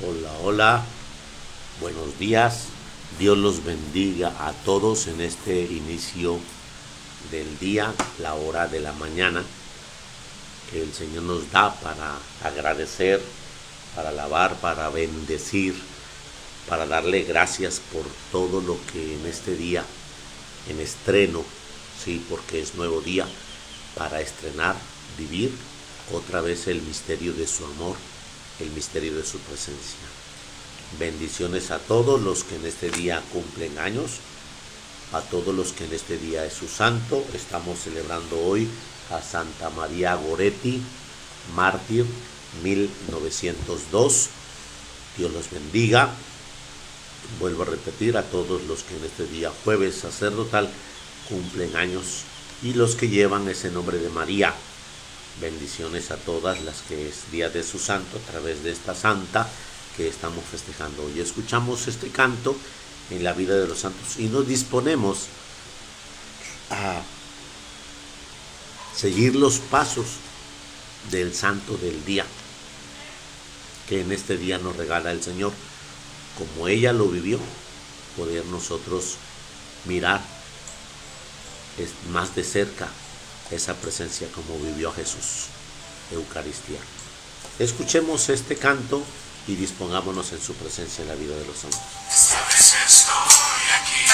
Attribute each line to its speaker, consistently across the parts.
Speaker 1: Hola, hola, buenos días. Dios los bendiga a todos en este inicio del día, la hora de la mañana, que el Señor nos da para agradecer, para alabar, para bendecir, para darle gracias por todo lo que en este día, en estreno, sí, porque es nuevo día, para estrenar, vivir otra vez el misterio de su amor, el misterio de su presencia. Bendiciones a todos los que en este día cumplen años, a todos los que en este día es su santo. Estamos celebrando hoy a Santa María Goretti, mártir 1902. Dios los bendiga. Vuelvo a repetir, a todos los que en este día jueves sacerdotal cumplen años y los que llevan ese nombre de María. Bendiciones a todas las que es día de su santo a través de esta santa que estamos festejando hoy. Escuchamos este canto en la vida de los santos y nos disponemos a seguir los pasos del santo del día que en este día nos regala el Señor, como ella lo vivió, poder nosotros mirar más de cerca esa presencia como vivió Jesús, Eucaristía. Escuchemos este canto y dispongámonos en su presencia en la vida de los santos.
Speaker 2: Esta vez estoy aquí,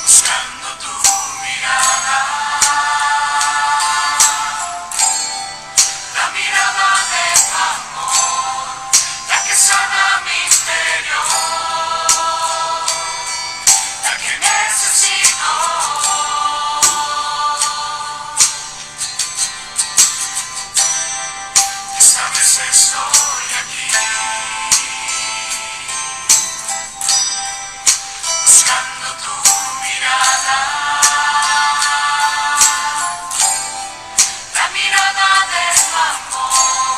Speaker 2: buscando tu mirada, la mirada de amor, la que sana mi interior, la que necesito. Esta vez estoy aquí, buscando tu mirada, la mirada de tu amor,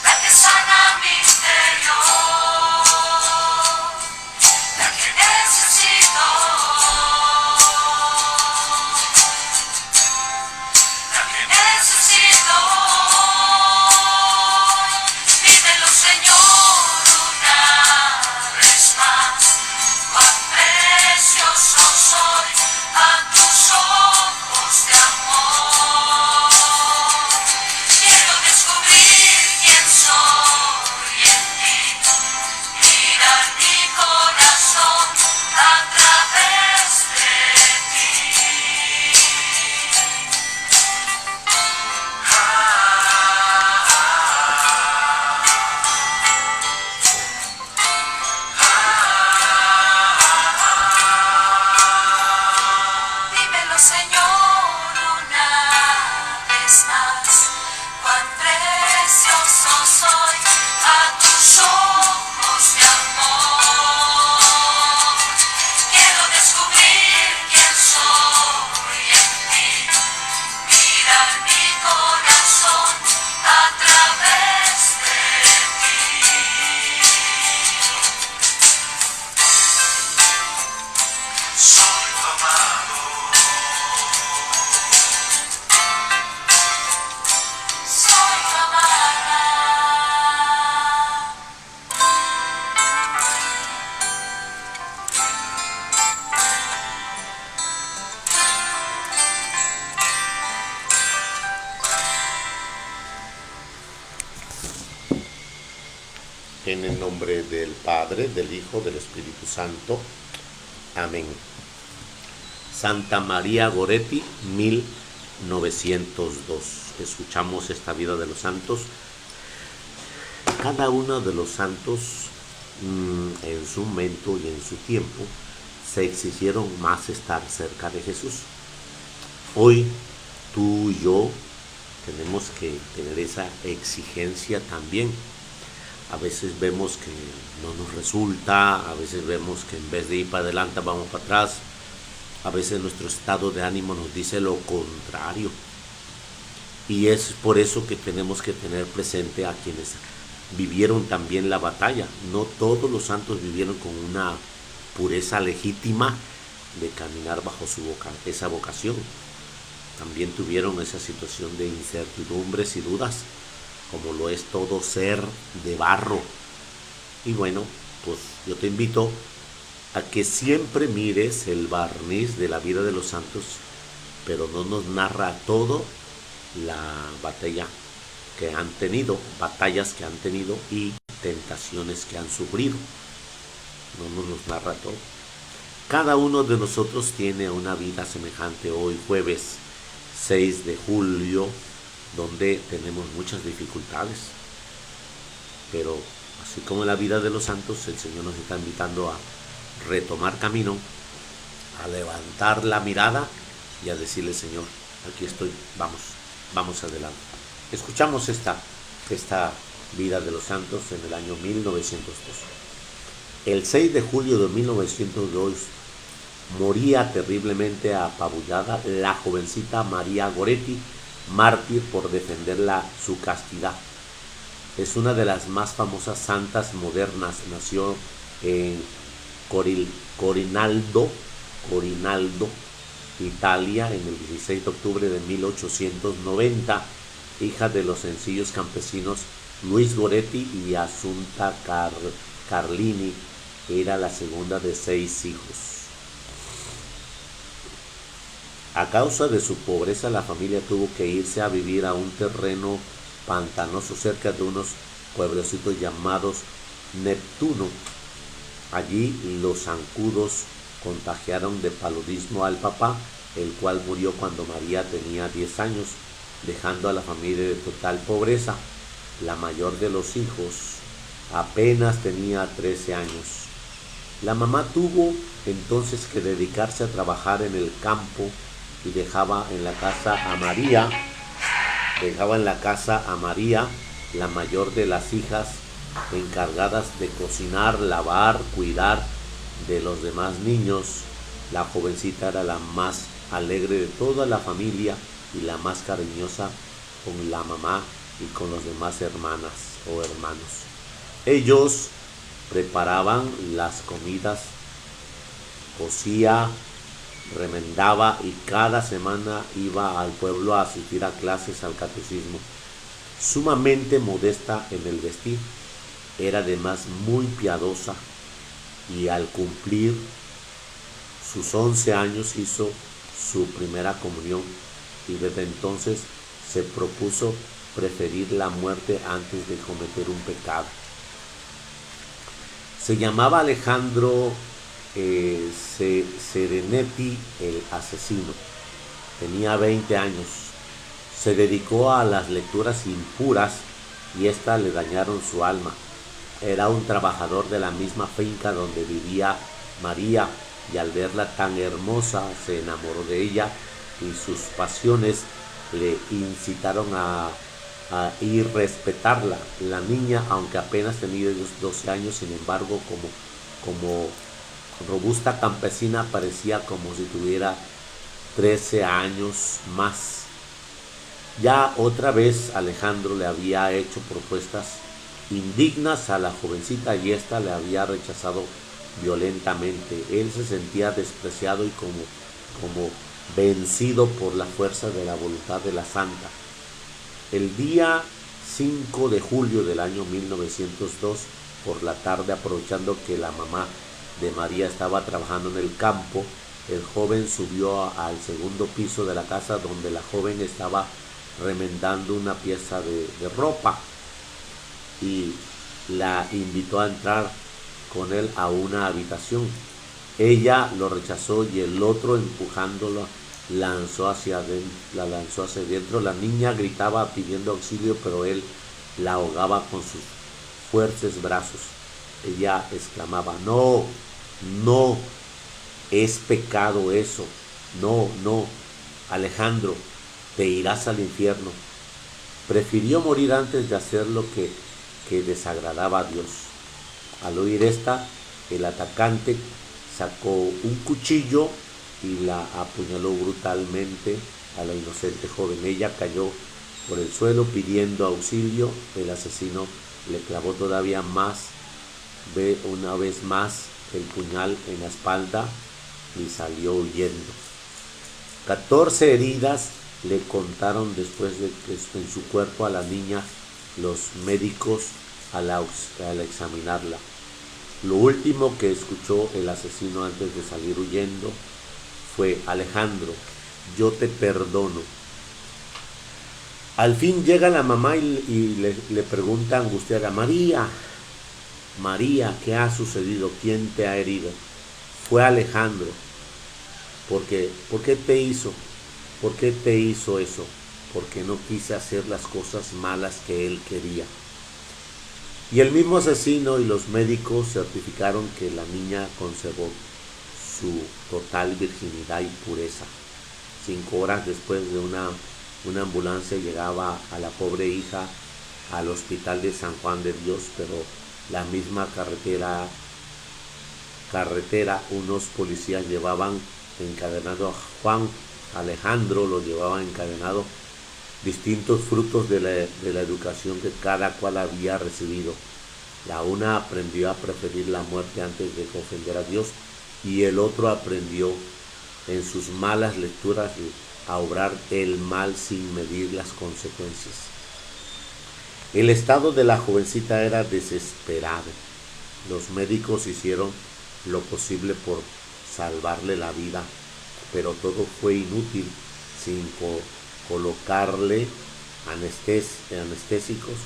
Speaker 2: la que sana mi interior, la que necesito, la que necesito. Dímelo, Señor, una vez más, cuán precioso soy a tus ojos de amor. Quiero descubrir quién soy en ti, mirar mi corazón a través de ti. Dímelo, Señor, una vez más, cuán precioso soy a tus ojos de amor. Quiero descubrir quién soy en ti, mirar mi corazón a través de ti. Soy tu amado, soy tu amada.
Speaker 1: En el nombre del Padre, del Hijo, del Espíritu Santo. Amén. Santa María Goretti, 1902. Escuchamos esta vida de los santos. Cada uno de los santos en su momento y en su tiempo se exigieron más estar cerca de Jesús. Hoy tú y yo tenemos que tener esa exigencia también. A veces vemos que no nos resulta, a veces vemos que en vez de ir para adelante vamos para atrás, a veces nuestro estado de ánimo nos dice lo contrario. Y es por eso que tenemos que tener presente a quienes vivieron también la batalla. No todos los santos vivieron con una pureza legítima de caminar bajo esa vocación. También tuvieron esa situación de incertidumbres y dudas. como lo es todo ser de barro. Y bueno, pues yo te invito a que siempre mires el barniz de la vida de los santos, pero no nos narra todo la batalla que han tenido, batallas que han tenido y tentaciones que han sufrido. No nos narra todo. Cada uno de nosotros tiene una vida semejante hoy, jueves 6 de julio, donde tenemos muchas dificultades. Pero así como en la vida de los santos, el Señor nos está invitando a retomar camino, a levantar la mirada y a decirle: Señor, aquí estoy, vamos adelante. Escuchamos esta vida de los santos en el año 1902. El 6 de julio de 1902 moría terriblemente apabullada la jovencita María Goretti, mártir por defender su castidad. Es una de las más famosas santas modernas. Nació en Corinaldo, Italia, en el 16 de octubre de 1890, hija de los sencillos campesinos Luis Goretti y Assunta Carlini. Era la segunda de 6 hijos. A causa de su pobreza, la familia tuvo que irse a vivir a un terreno pantanoso cerca de unos pueblecitos llamados Neptuno. Allí los zancudos contagiaron de paludismo al papá, el cual murió cuando María tenía 10 años, dejando a la familia de total pobreza. La mayor de los hijos apenas tenía 13 años. La mamá tuvo entonces que dedicarse a trabajar en el campo y dejaba en la casa a María, la mayor de las hijas, encargadas de cocinar, lavar, cuidar de los demás niños. La jovencita era la más alegre de toda la familia y la más cariñosa con la mamá y con los demás hermanas o hermanos. Ellos preparaban las comidas, cosía, remendaba y cada semana iba al pueblo a asistir a clases al catecismo. Sumamente modesta en el vestir, era además muy piadosa y al cumplir sus 11 años hizo su primera comunión y desde entonces se propuso preferir la muerte antes de cometer un pecado. Se llamaba Alejandro Serenetti el asesino. Tenía 20 años. Se dedicó a las lecturas impuras y éstas le dañaron su alma. Era un trabajador de la misma finca donde vivía María y al verla tan hermosa se enamoró de ella y sus pasiones le incitaron a irrespetarla. La niña, aunque apenas tenía 12 años, sin embargo, como robusta campesina, parecía como si tuviera 13 años más. Ya otra vez Alejandro le había hecho propuestas indignas a la jovencita y ésta le había rechazado violentamente. Él se sentía despreciado y como vencido por la fuerza de la voluntad de la santa. El día 5 de julio del año 1902, por la tarde, aprovechando que la mamá de María estaba trabajando en el campo, el joven subió al segundo piso de la casa donde la joven estaba remendando una pieza de ropa y la invitó a entrar con él a una habitación. Ella lo rechazó y el otro, empujándolo, la lanzó hacia adentro. La niña gritaba pidiendo auxilio, pero él la ahogaba con sus fuertes brazos. Ella exclamaba: no, no, es pecado eso, no, Alejandro, te irás al infierno. Prefirió morir antes de hacer lo que desagradaba a Dios. Al oír esta, el atacante sacó un cuchillo y la apuñaló brutalmente a la inocente joven. Ella cayó por el suelo pidiendo auxilio. El asesino le clavó todavía más, una vez más, el puñal en la espalda y salió huyendo. 14 heridas le contaron después de que en su cuerpo a la niña los médicos al examinarla. Lo último que escuchó el asesino antes de salir huyendo fue: Alejandro, yo te perdono. Al fin llega la mamá y le pregunta angustiada: María, María, ¿qué ha sucedido? ¿Quién te ha herido? Fue Alejandro. ¿Por qué? ¿Por qué te hizo? ¿Por qué te hizo eso? Porque no quise hacer las cosas malas que él quería. Y el mismo asesino y los médicos certificaron que la niña conservó su total virginidad y pureza. 5 horas después de una ambulancia llegaba a la pobre hija al hospital de San Juan de Dios, pero la misma carretera unos policías llevaban encadenado a Juan Alejandro, lo llevaban encadenado, distintos frutos de la educación que cada cual había recibido. La una aprendió a preferir la muerte antes de ofender a Dios, y el otro aprendió en sus malas lecturas a obrar el mal sin medir las consecuencias. El estado de la jovencita era desesperado. Los médicos hicieron lo posible por salvarle la vida, pero todo fue inútil sin colocarle anestésicos,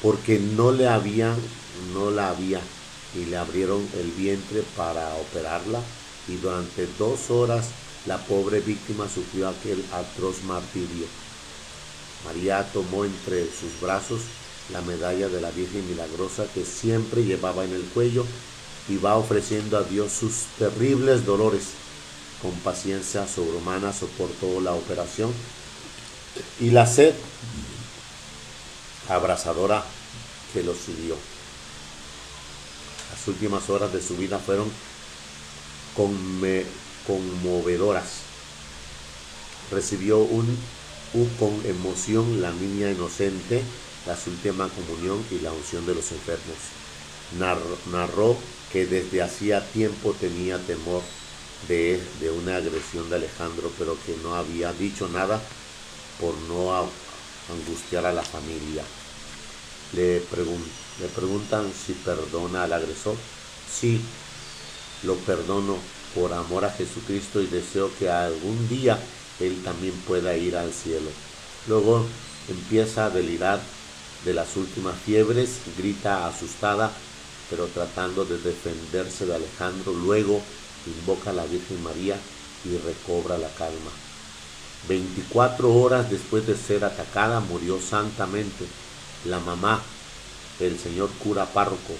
Speaker 1: porque no la había, y le abrieron el vientre para operarla, y durante 2 horas la pobre víctima sufrió aquel atroz martirio. María tomó entre sus brazos la medalla de la Virgen Milagrosa que siempre llevaba en el cuello, y va ofreciendo a Dios sus terribles dolores. Con paciencia sobrehumana soportó la operación y la sed abrasadora que lo siguió. Las últimas horas de su vida fueron conmovedoras. Recibió con emoción la niña inocente, la última comunión y la unción de los enfermos. Narró que desde hacía tiempo tenía temor de una agresión de Alejandro, pero que no había dicho nada por no angustiar a la familia. Le preguntan si perdona al agresor. Sí, lo perdono por amor a Jesucristo, y deseo que algún día él también pueda ir al cielo. Luego empieza a delirar de las últimas fiebres, grita asustada, pero tratando de defenderse de Alejandro. Luego invoca a la Virgen María y recobra la calma. 24 horas después de ser atacada, murió santamente. La mamá, el señor cura párroco,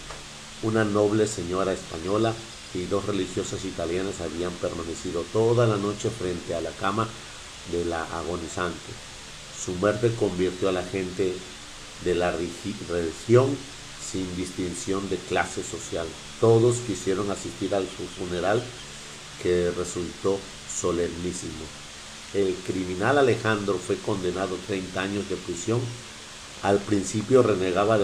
Speaker 1: una noble señora española y 2 religiosas italianas habían permanecido toda la noche frente a la cama de la agonizante. Su muerte convirtió a la gente de la religión sin distinción de clase social. Todos quisieron asistir a su funeral, que resultó solemnísimo. El criminal Alejandro fue condenado a 30 años de prisión. Al principio renegaba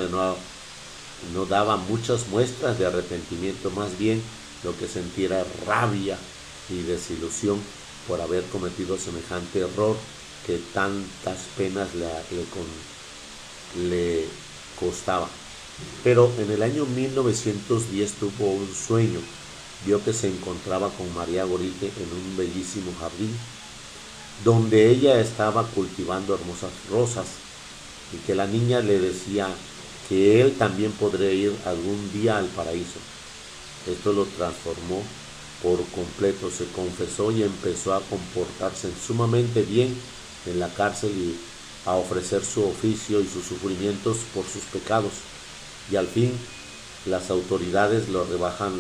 Speaker 1: no daba muchas muestras de arrepentimiento, más bien lo que sentía era rabia y desilusión por haber cometido semejante error que tantas penas le costaba. Pero en el año 1910 tuvo un sueño. Vio que se encontraba con María Gorite en un bellísimo jardín, donde ella estaba cultivando hermosas rosas, y que la niña le decía que él también podría ir algún día al paraíso. Esto lo transformó por completo. Se confesó y empezó a comportarse sumamente bien en la cárcel y a ofrecer su oficio y sus sufrimientos por sus pecados. Y al fin las autoridades lo rebajan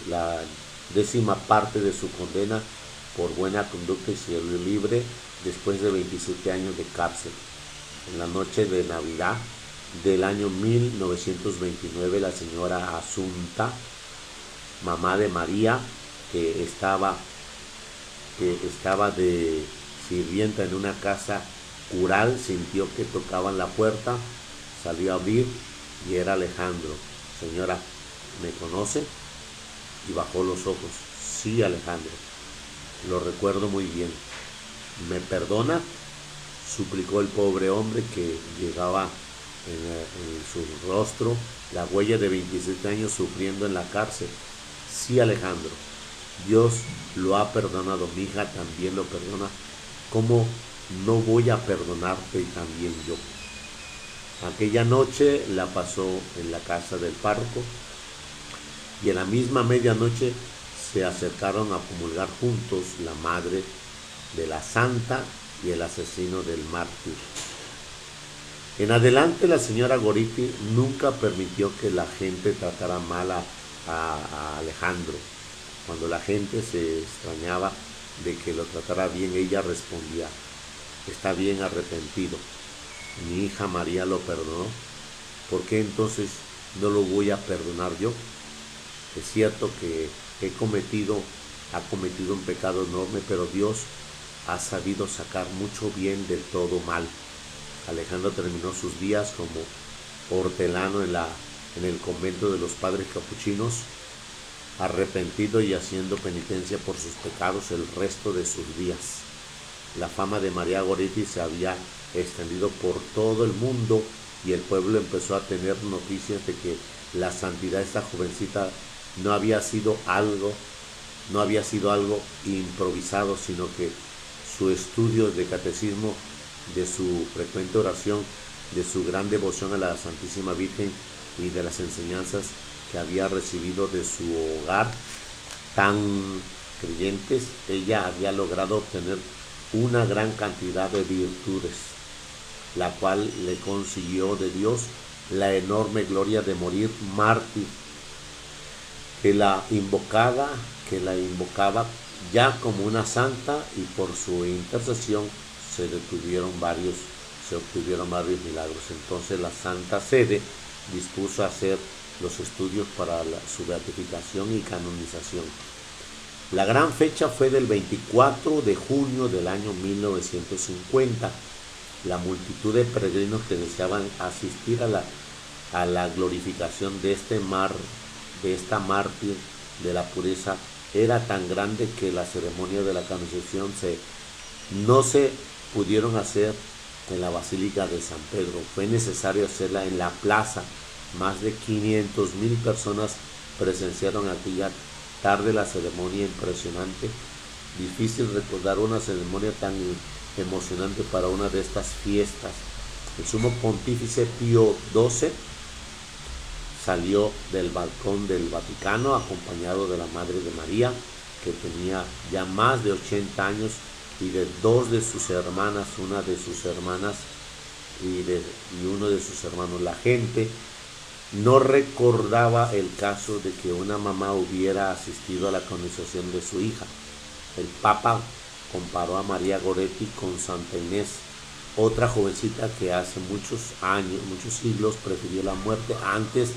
Speaker 1: la 10ª parte de su condena por buena conducta y salió libre después de 27 años de cárcel. En la noche de Navidad del año 1929, la señora Asunta, mamá de María, que estaba de sirvienta en una casa cural, sintió que tocaban la puerta, salió a abrir y era Alejandro. Señora, ¿me conoce? Y bajó los ojos. Sí, Alejandro, lo recuerdo muy bien. ¿Me perdona? suplicó el pobre hombre que llevaba en su rostro la huella de 27 años sufriendo en la cárcel. Sí, Alejandro, Dios lo ha perdonado, mi hija también lo perdona. ¿Cómo no voy a perdonarte también yo? Aquella noche la pasó en la casa del párroco y en la misma medianoche se acercaron a comulgar juntos la madre de la santa y el asesino del mártir. En adelante la señora Goretti nunca permitió que la gente tratara mal a Alejandro. Cuando la gente se extrañaba de que lo tratara bien, ella respondía: está bien arrepentido. Mi hija María lo perdonó. ¿Por qué entonces no lo voy a perdonar yo? Es cierto que ha cometido un pecado enorme, pero Dios ha sabido sacar mucho bien del todo mal. Alejandro terminó sus días como hortelano en el convento de los padres capuchinos, arrepentido y haciendo penitencia por sus pecados el resto de sus días. La fama de María Goretti se había extendido por todo el mundo y el pueblo empezó a tener noticias de que la santidad de esta jovencita no había sido algo improvisado, sino que su estudio de catecismo, de su frecuente oración, de su gran devoción a la Santísima Virgen y de las enseñanzas que había recibido de su hogar tan creyentes, ella había logrado obtener una gran cantidad de virtudes, la cual le consiguió de Dios la enorme gloria de morir mártir, que la invocaba ya como una santa, y por su intercesión se obtuvieron varios milagros. Entonces la Santa Sede dispuso hacer los estudios para su beatificación y canonización. La gran fecha fue del 24 de junio del año 1950. La multitud de peregrinos que deseaban asistir a la glorificación de esta mártir de la pureza era tan grande que la ceremonia de la canonización no se pudieron hacer en la Basílica de San Pedro. Fue necesario hacerla en la plaza. Más de 500,000 personas presenciaron aquella tarde la ceremonia impresionante. Difícil recordar una ceremonia tan emocionante para una de estas fiestas. El sumo pontífice Pío XII salió del balcón del Vaticano acompañado de la Madre de María, que tenía ya más de 80 años, y de dos de sus hermanas, una de sus hermanas y uno de sus hermanos. La gente no recordaba el caso de que una mamá hubiera asistido a la canonización de su hija. El Papa comparó a María Goretti con Santa Inés, otra jovencita que hace muchos siglos prefirió la muerte antes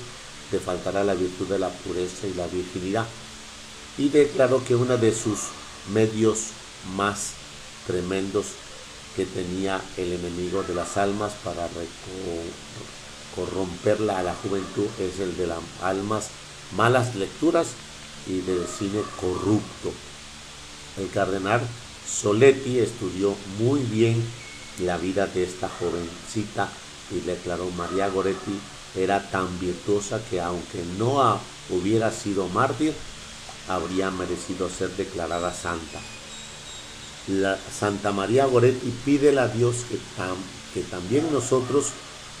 Speaker 1: de faltar a la virtud de la pureza y la virginidad, y declaró que uno de sus medios más tremendos que tenía el enemigo de las almas para corromperla a la juventud es el de las almas, malas lecturas y del cine corrupto. El cardenal Soletti estudió muy bien la vida de esta jovencita y declaró: María Goretti era tan virtuosa que aunque no hubiera sido mártir, habría merecido ser declarada santa. La Santa María Goretti pídele a Dios que también nosotros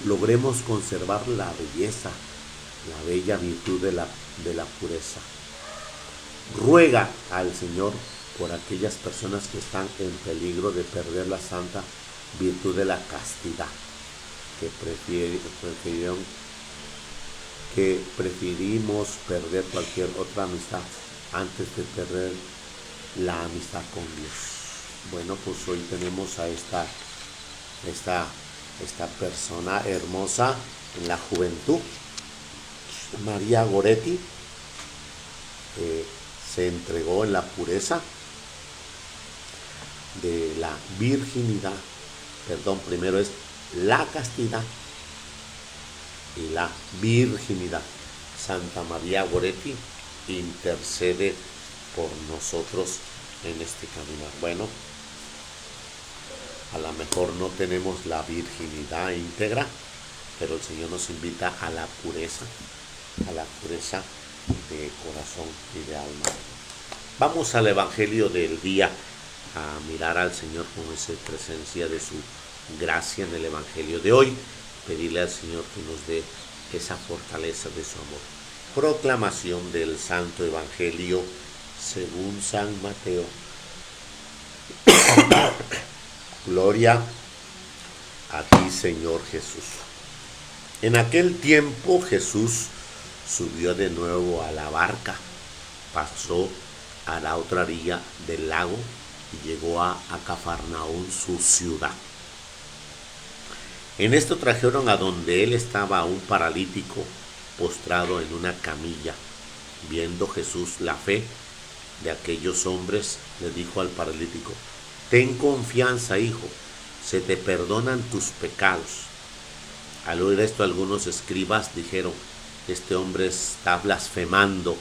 Speaker 1: logremos conservar la belleza, la bella virtud de la pureza. Ruega al Señor por aquellas personas que están en peligro de perder la santa virtud de la castidad, que preferimos perder cualquier otra amistad antes de perder la amistad con Dios. Bueno, pues hoy tenemos a esta persona hermosa en la juventud, María Goretti, se entregó en la pureza de la virginidad. Primero es la castidad y la virginidad. Santa María Goretti intercede por nosotros en este caminar. Bueno, A lo mejor no tenemos la virginidad íntegra, pero el Señor nos invita a la pureza de corazón y de alma. Vamos al Evangelio del día, a mirar al Señor con esa presencia de su gracia en el Evangelio de hoy, pedirle al Señor que nos dé esa fortaleza de su amor. Proclamación del Santo Evangelio según San Mateo. Gloria a ti, Señor Jesús. En aquel tiempo Jesús subió de nuevo a la barca, pasó a la otra orilla del lago y llegó a Cafarnaúm, su ciudad. En esto trajeron a donde él estaba un paralítico postrado en una camilla. Viendo Jesús la fe de aquellos hombres, le dijo al paralítico: ten confianza, hijo, se te perdonan tus pecados. Al oír esto, algunos escribas dijeron: este hombre está blasfemando.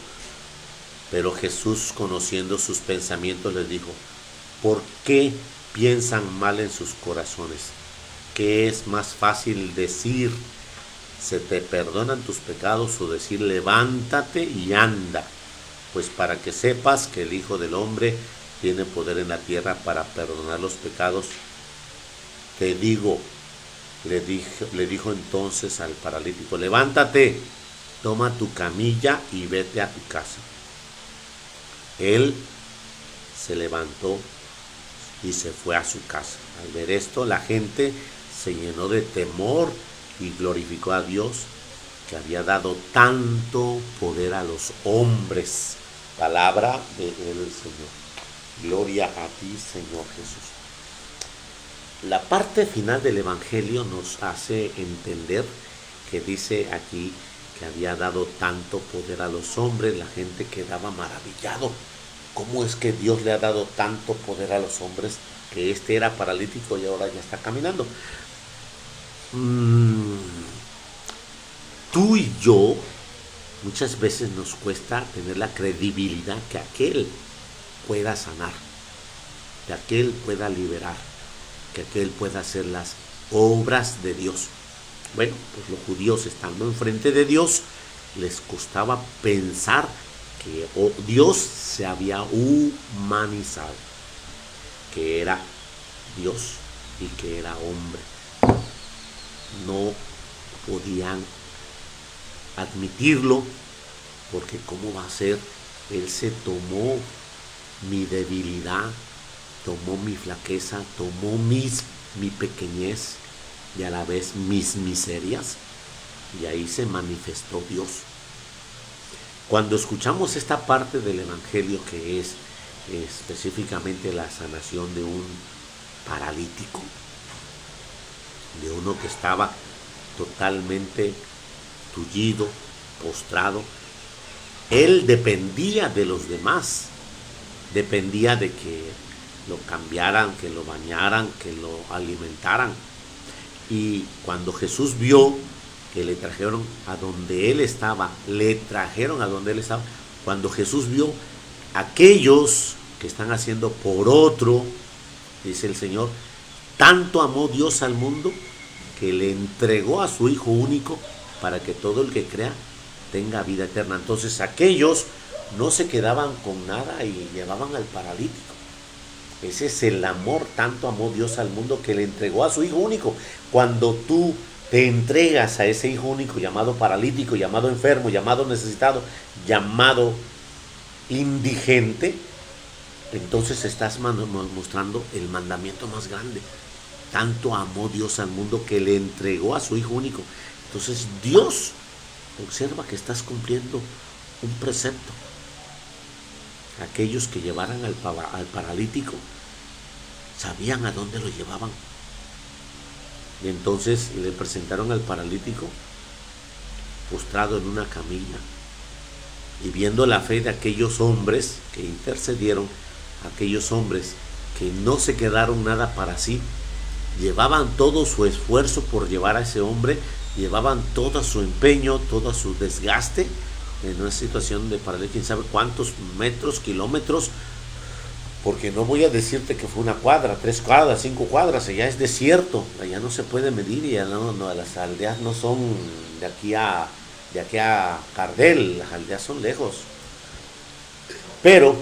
Speaker 1: Pero Jesús, conociendo sus pensamientos, les dijo: ¿por qué piensan mal en sus corazones? ¿Qué es más fácil decir, se te perdonan tus pecados, o decir, levántate y anda? Pues para que sepas que el Hijo del Hombre tiene poder en la tierra para perdonar los pecados, te digo, le dijo entonces al paralítico: levántate, toma tu camilla y vete a tu casa. Él se levantó y se fue a su casa. Al ver esto, la gente se llenó de temor y glorificó a Dios, que había dado tanto poder a los hombres. Palabra del Señor. Gloria a ti, Señor Jesús. La parte final del Evangelio nos hace entender que dice aquí que había dado tanto poder a los hombres. La gente quedaba maravillado. ¿Cómo es que Dios le ha dado tanto poder a los hombres? Que este era paralítico y ahora ya está caminando. Tú y yo muchas veces nos cuesta tener la credibilidad que aquel pueda sanar, que aquel pueda liberar, que aquel pueda hacer las obras de Dios. Bueno, pues los judíos, estando enfrente de Dios, les costaba pensar que Dios se había humanizado, que era Dios y que era hombre. No podían admitirlo, porque ¿cómo va a ser? Él se tomó mi debilidad, tomó mi flaqueza, tomó mi pequeñez y a la vez mis miserias, y ahí se manifestó Dios. Cuando escuchamos esta parte del Evangelio, que es específicamente la sanación de un paralítico, de uno que estaba totalmente tullido, postrado, él dependía de los demás, dependía de que lo cambiaran, que lo bañaran, que lo alimentaran. Y cuando Jesús vio que le trajeron a donde él estaba, cuando Jesús vio aquellos que están haciendo por otro, dice el Señor, tanto amó Dios al mundo que le entregó a su Hijo único para que todo el que crea tenga vida eterna. Entonces aquellos no se quedaban con nada y llevaban al paralítico. Ese es el amor, tanto amó Dios al mundo que le entregó a su Hijo único. Cuando tú te entregas a ese Hijo único, llamado paralítico, llamado enfermo, llamado necesitado, llamado indigente, entonces estás mostrando el mandamiento más grande. Tanto amó Dios al mundo que le entregó a su Hijo único. Entonces Dios observa que estás cumpliendo un precepto. Aquellos que llevaran al paralítico sabían a dónde lo llevaban. Y entonces le presentaron al paralítico postrado en una camilla. Y viendo la fe de aquellos hombres que intercedieron, aquellos hombres que no se quedaron nada para sí, llevaban todo su esfuerzo por llevar a ese hombre, llevaban todo su empeño, todo su desgaste en una situación de paralítico, quién sabe cuántos metros, kilómetros, porque no voy a decirte que fue 1 cuadra, 3 cuadras, 5 cuadras, allá es desierto, allá no se puede medir y allá no, las aldeas no son de aquí a Cardel, las aldeas son lejos. Pero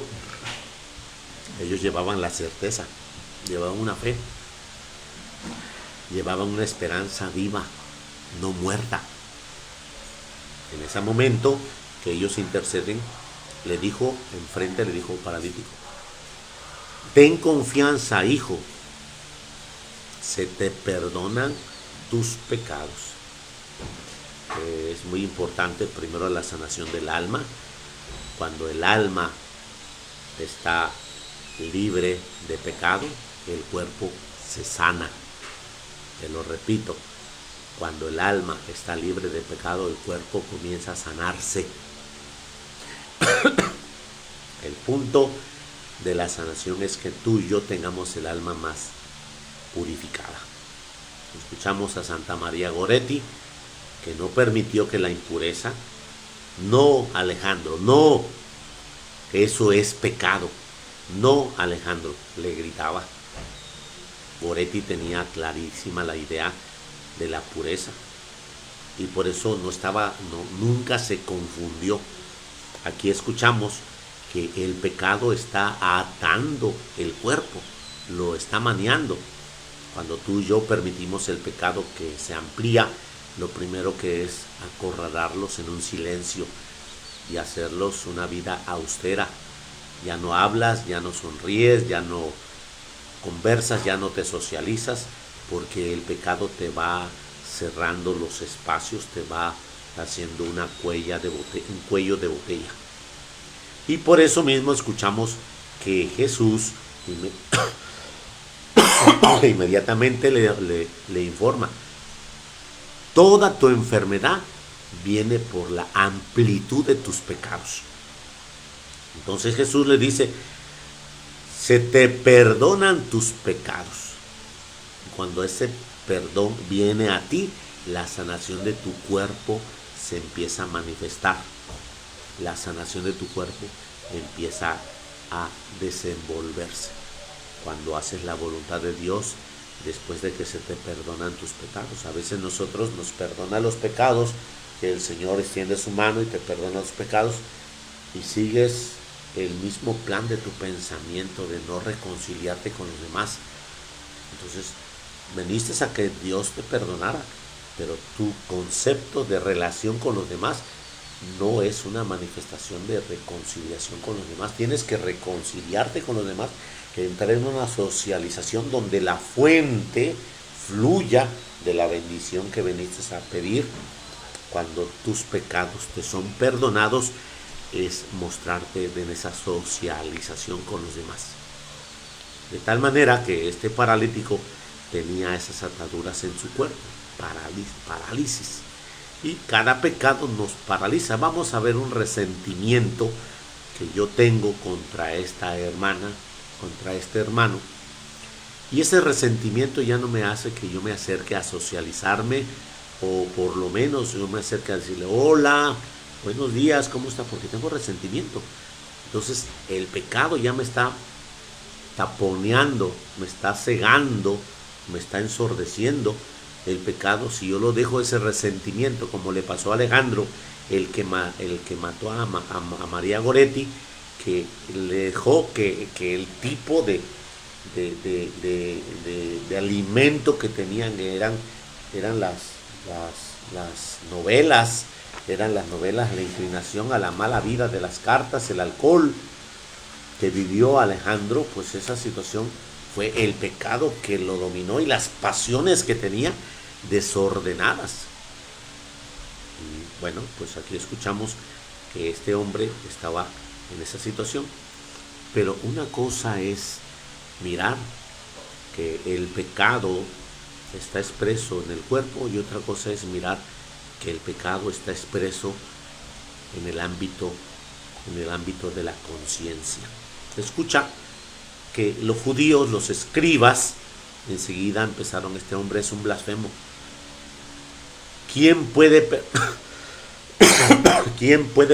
Speaker 1: ellos llevaban la certeza, llevaban una fe, llevaban una esperanza viva, no muerta. En ese momento que ellos interceden, le dijo al paralítico: ten confianza, hijo, se te perdonan tus pecados. Es muy importante primero la sanación del alma. Cuando el alma está libre de pecado, el cuerpo se sana. Te lo repito, cuando el alma está libre de pecado, el cuerpo comienza a sanarse. El punto de la sanación es que tú y yo tengamos el alma más purificada. Escuchamos a Santa María Goretti, que no permitió que la impureza, no, Alejandro, no, eso es pecado, no, Alejandro, le gritaba. Goretti tenía clarísima la idea de la pureza y por eso nunca se confundió. Aquí escuchamos que el pecado está atando el cuerpo, lo está maniando. Cuando tú y yo permitimos el pecado que se amplía, lo primero que es acorralarlos en un silencio y hacerlos una vida austera. Ya no hablas, ya no sonríes, ya no conversas, ya no te socializas, porque el pecado te va cerrando los espacios, te va haciendo un cuello de botella. Y por eso mismo escuchamos que Jesús inmediatamente le informa: toda tu enfermedad viene por la amplitud de tus pecados. Entonces Jesús le dice: se te perdonan tus pecados. Cuando ese perdón viene a ti, la sanación de tu cuerpo se empieza a manifestar. La sanación de tu cuerpo empieza a desenvolverse. Cuando haces la voluntad de Dios, después de que se te perdonan tus pecados. A veces nosotros nos perdona los pecados, que el Señor extiende su mano y te perdona los pecados, y sigues el mismo plan de tu pensamiento de no reconciliarte con los demás. Entonces, veniste a que Dios te perdonara, pero tu concepto de relación con los demás no es una manifestación de reconciliación con los demás. Tienes que reconciliarte con los demás, que entrar en una socialización donde la fuente fluya de la bendición que veniste a pedir. Cuando tus pecados te son perdonados, es mostrarte en esa socialización con los demás. De tal manera que este paralítico tenía esas ataduras en su cuerpo, parálisis. Y cada pecado nos paraliza. Vamos a ver un resentimiento que yo tengo contra esta hermana, contra este hermano. Y ese resentimiento ya no me hace que yo me acerque a socializarme, o por lo menos yo me acerque a decirle: hola, buenos días, ¿cómo está? Porque tengo resentimiento. Entonces el pecado ya me está taponeando, me está cegando, me está ensordeciendo. El pecado, si yo lo dejo, ese resentimiento, como le pasó a Alejandro, el que mató a María Goretti, que le dejó que el tipo de alimento que tenían eran las novelas, la inclinación a la mala vida de las cartas, el alcohol que vivió Alejandro. Pues esa situación fue el pecado que lo dominó y las pasiones que tenía desordenadas. Y bueno, pues aquí escuchamos que este hombre estaba en esa situación. Pero una cosa es mirar que el pecado está expreso en el cuerpo, y otra cosa es mirar que el pecado está expreso en el ámbito de la conciencia. Escucha que los judíos, los escribas, enseguida empezaron: este hombre es un blasfemo. ¿Quién puede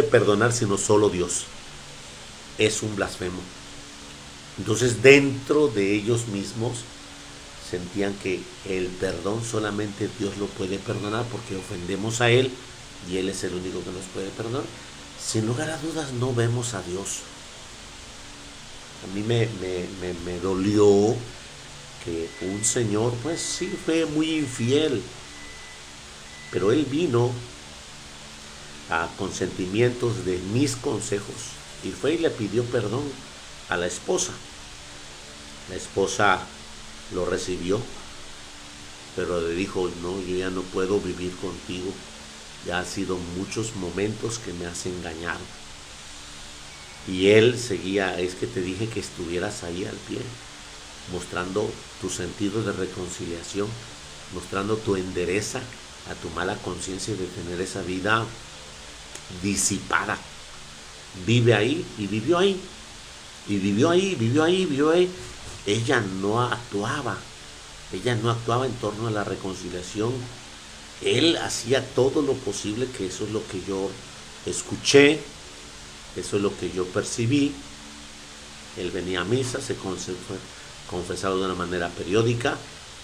Speaker 1: perdonar sino solo Dios? Es un blasfemo. Entonces dentro de ellos mismos sentían que el perdón solamente Dios lo puede perdonar porque ofendemos a Él y Él es el único que nos puede perdonar. Sin lugar a dudas no vemos a Dios. A mí me dolió que un señor, pues sí, fue muy infiel, pero él vino a consentimientos de mis consejos y fue y le pidió perdón a la esposa. La esposa lo recibió, pero le dijo, no, yo ya no puedo vivir contigo, ya han sido muchos momentos que me has engañado. Y él seguía, es que te dije que estuvieras ahí al pie, mostrando tu sentido de reconciliación, mostrando tu endereza a tu mala conciencia de tener esa vida disipada. Vive ahí y vivió ahí, y vivió ahí, vivió ahí, vivió ahí. Ella no actuaba en torno a la reconciliación. Él hacía todo lo posible, que eso es lo que yo escuché, eso es lo que yo percibí. Él venía a misa, se confesaba de una manera periódica,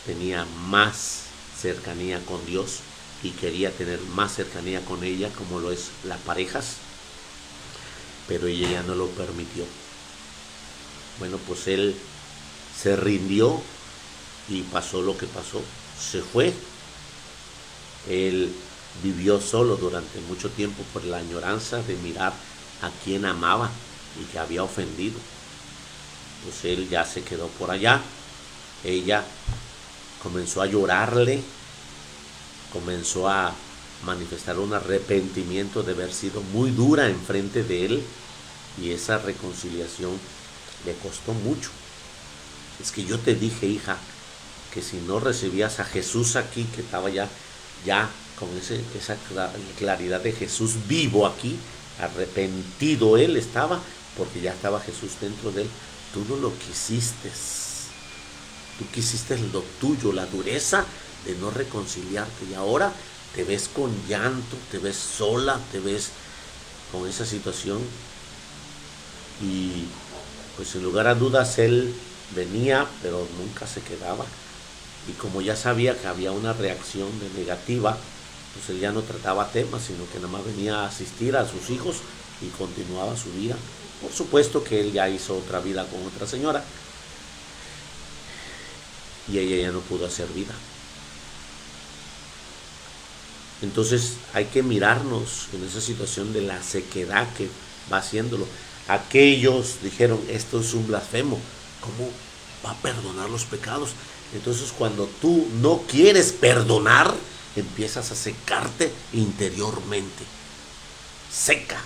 Speaker 1: tenía más cercanía con Dios y quería tener más cercanía con ella, como lo es las parejas, pero ella ya no lo permitió. Bueno, pues él se rindió y pasó lo que pasó, se fue. Él vivió solo durante mucho tiempo por la añoranza de mirar a quien amaba y que había ofendido. Pues él ya se quedó por allá. Ella comenzó a llorarle, comenzó a manifestar un arrepentimiento de haber sido muy dura enfrente de él, y esa reconciliación le costó mucho. Es que yo te dije, hija, que si no recibías a Jesús aquí, que estaba ya con esa claridad de Jesús vivo aquí, arrepentido él estaba, porque ya estaba Jesús dentro de él. Tú no lo quisiste, tú quisiste lo tuyo, la dureza de no reconciliarte, y ahora te ves con llanto, te ves sola, te ves con esa situación. Y pues sin lugar a dudas él venía, pero nunca se quedaba. Y como ya sabía que había una reacción de negativa, pues él ya no trataba temas, sino que nada más venía a asistir a sus hijos y continuaba su vida. Por supuesto que él ya hizo otra vida con otra señora y ella ya no pudo hacer vida. Entonces hay que mirarnos en esa situación de la sequedad que va haciéndolo. Aquellos dijeron, esto es un blasfemo, ¿cómo va a perdonar los pecados? Entonces cuando tú no quieres perdonar, empiezas a secarte interiormente. Seca,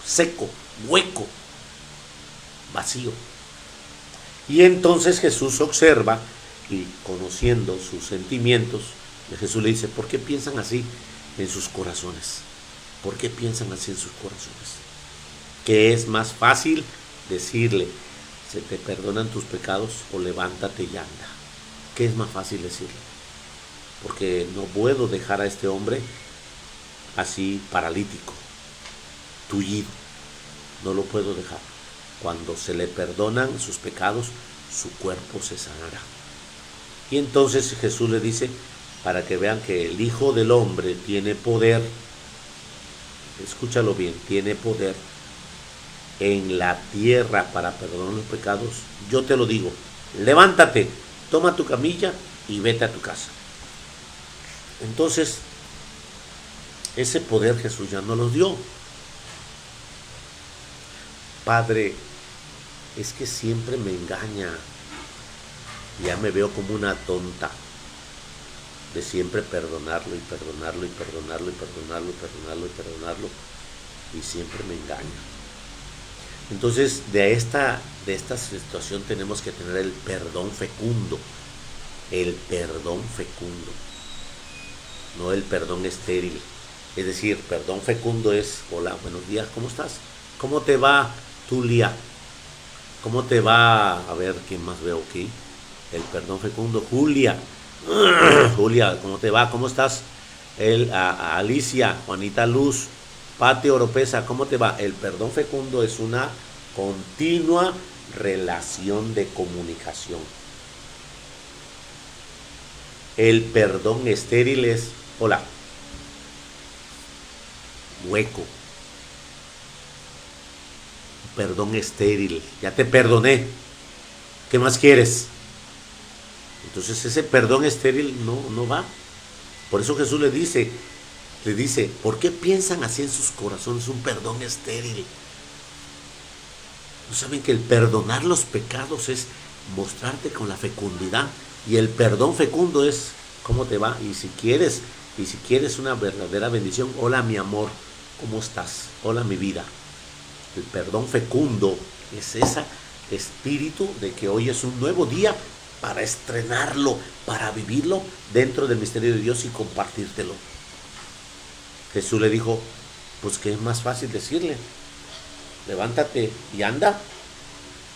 Speaker 1: seco, hueco, vacío. Y entonces Jesús observa, y conociendo sus sentimientos, Jesús le dice, ¿por qué piensan así en sus corazones? ¿Por qué piensan así en sus corazones? Que es más fácil decirle, se te perdonan tus pecados, o levántate y anda. ¿Qué es más fácil decirle? Porque no puedo dejar a este hombre así paralítico, tullido. No lo puedo dejar. Cuando se le perdonan sus pecados, su cuerpo se sanará. Y entonces Jesús le dice, para que vean que el Hijo del Hombre tiene poder, escúchalo bien, tiene poder en la tierra para perdonar los pecados, yo te lo digo, levántate, toma tu camilla y vete a tu casa. Entonces, ese poder Jesús ya no los dio. Padre, es que siempre me engaña, ya me veo como una tonta de siempre perdonarlo y perdonarlo y perdonarlo y perdonarlo y perdonarlo y perdonarlo, y siempre me engaña. Entonces de esta situación tenemos que tener el perdón fecundo, no el perdón estéril. Es decir, perdón fecundo es, hola, buenos días, ¿cómo estás? ¿Cómo te va, Tulia? ¿Cómo te va? A ver, ¿quién más veo aquí? El perdón fecundo, Julia. Julia, ¿cómo te va? ¿Cómo estás? Alicia, Juanita Luz, Pati Oropesa, ¿cómo te va? El perdón fecundo es una continua relación de comunicación. El perdón estéril es, hola, hueco. Perdón estéril, ya te perdoné, ¿qué más quieres? Entonces ese perdón estéril no va. Por eso Jesús le dice, ¿por qué piensan así en sus corazones? Un perdón estéril. ¿No saben que el perdonar los pecados es mostrarte con la fecundidad? Y el perdón fecundo es cómo te va. Y si quieres una verdadera bendición, hola mi amor, ¿cómo estás? Hola mi vida. El perdón fecundo es ese espíritu de que hoy es un nuevo día para estrenarlo, para vivirlo dentro del misterio de Dios y compartírtelo. Jesús le dijo, pues que es más fácil decirle, levántate y anda,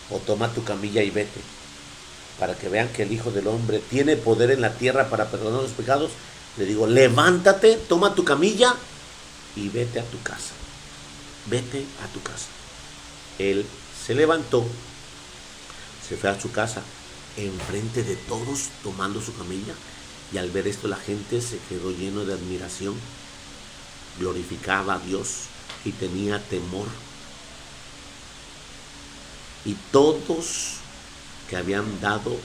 Speaker 1: o toma tu camilla y vete, para que vean que el Hijo del Hombre tiene poder en la tierra para perdonar los pecados. Le digo, levántate, toma tu camilla y vete a tu casa. Vete a tu casa. Él se levantó, se fue a su casa, enfrente de todos, tomando su camilla, y al ver esto la gente se quedó lleno de admiración, glorificaba a Dios y tenía temor. Y todos que habían dado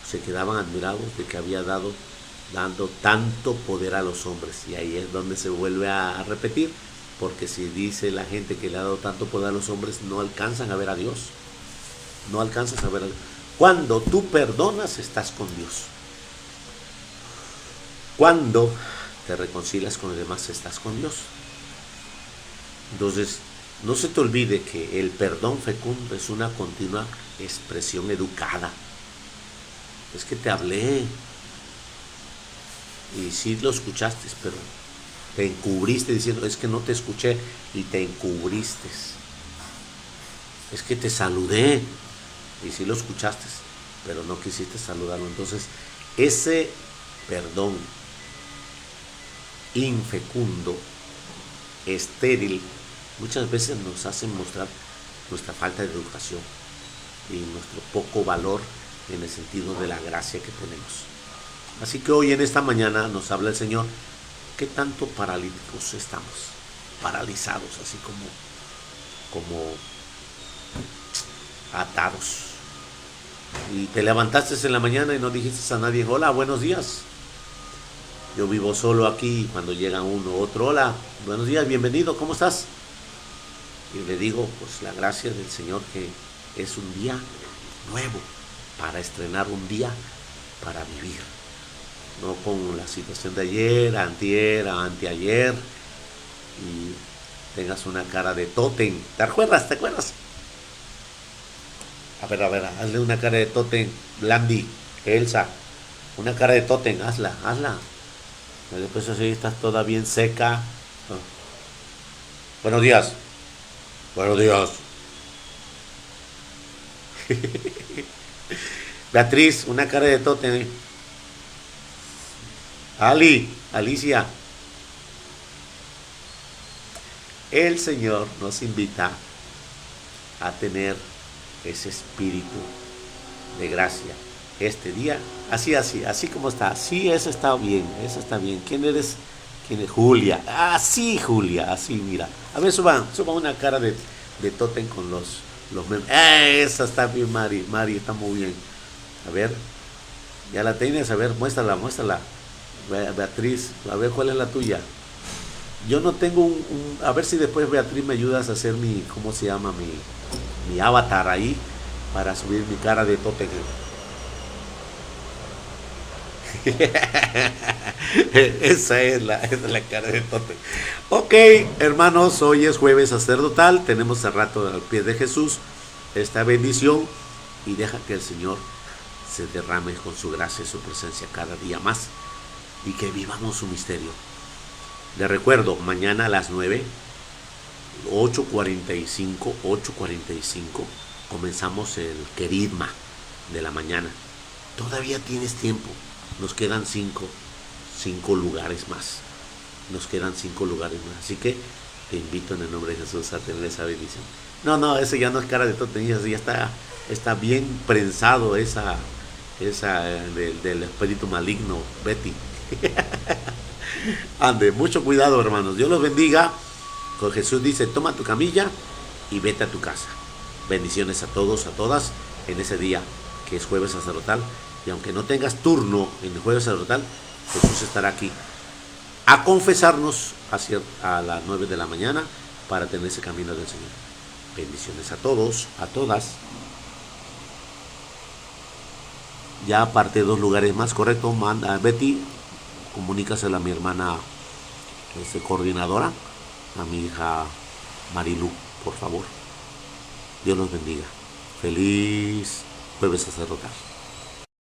Speaker 1: se quedaban admirados de que había dando tanto poder a los hombres. Y ahí es donde se vuelve a repetir, porque si dice la gente que le ha dado tanto poder a los hombres, no alcanzan a ver a Dios. No alcanzas a ver a Dios. Cuando tú perdonas, estás con Dios. Cuando te reconcilias con los demás, estás con Dios. Entonces, no se te olvide que el perdón fecundo es una continua expresión educada. Es que te hablé y sí lo escuchaste, pero te encubriste diciendo, es que no te escuché, y te encubriste. Es que te saludé y sí lo escuchaste, pero no quisiste saludarlo. Entonces, ese perdón infecundo, estéril, muchas veces nos hace mostrar nuestra falta de educación y nuestro poco valor en el sentido de la gracia que tenemos. Así que hoy en esta mañana nos habla el Señor, ¿qué tanto paralíticos estamos? Paralizados, así como atados. Y te levantaste en la mañana y no dijiste a nadie, hola, buenos días. Yo vivo solo aquí y cuando llega uno u otro, hola, buenos días, bienvenido, ¿cómo estás? Y le digo, pues la gracia del Señor, que es un día nuevo, para estrenar un día para vivir. No con la situación de ayer, antier, anteayer, y tengas una cara de tótem. ¿Te acuerdas? A ver, hazle una cara de tótem, Landy, Elsa, una cara de tótem, hazla. Y después así estás toda bien seca. Oh. Buenos días. Beatriz, una cara de tótem. Alicia. El Señor nos invita a tener ese espíritu de gracia este día, así como está. Sí, eso está bien. ¿Quién eres? Julia. Sí, Julia, así, mira. A ver, suba una cara de tótem con los memes. Esa está bien, Mari, está muy bien. A ver, ya la tienes, a ver, muéstrala. Beatriz, a ver cuál es la tuya. Yo no tengo a ver si después, Beatriz, me ayudas a hacer ¿cómo se llama? Mi avatar ahí, para subir mi cara de tótem. Esa es la cara de tótem. Ok, hermanos, hoy es jueves sacerdotal, tenemos el rato al pie de Jesús, esta bendición, y deja que el Señor se derrame con su gracia y su presencia cada día más, y que vivamos su misterio. Les recuerdo, mañana a las 9, 8:45, comenzamos el querigma de la mañana. Todavía tienes tiempo, nos quedan 5 lugares más. Así que te invito en el nombre de Jesús a tener esa bendición. No, ese ya no es cara de tonterías, ya está bien prensado del espíritu maligno, Betty. Ande, mucho cuidado, hermanos. Dios los bendiga. Con Jesús dice, toma tu camilla y vete a tu casa. Bendiciones a todos, a todas, en ese día que es jueves sacerdotal. Y aunque no tengas turno en el jueves sacerdotal, Jesús estará aquí a confesarnos a las 9 de la mañana para tener ese camino del Señor. Bendiciones a todos, a todas. Ya aparte de 2 lugares más, correcto, manda Betty, comunícasela a mi hermana coordinadora, a mi hija Marilu, por favor. Dios los bendiga. Feliz jueves sacerdotal.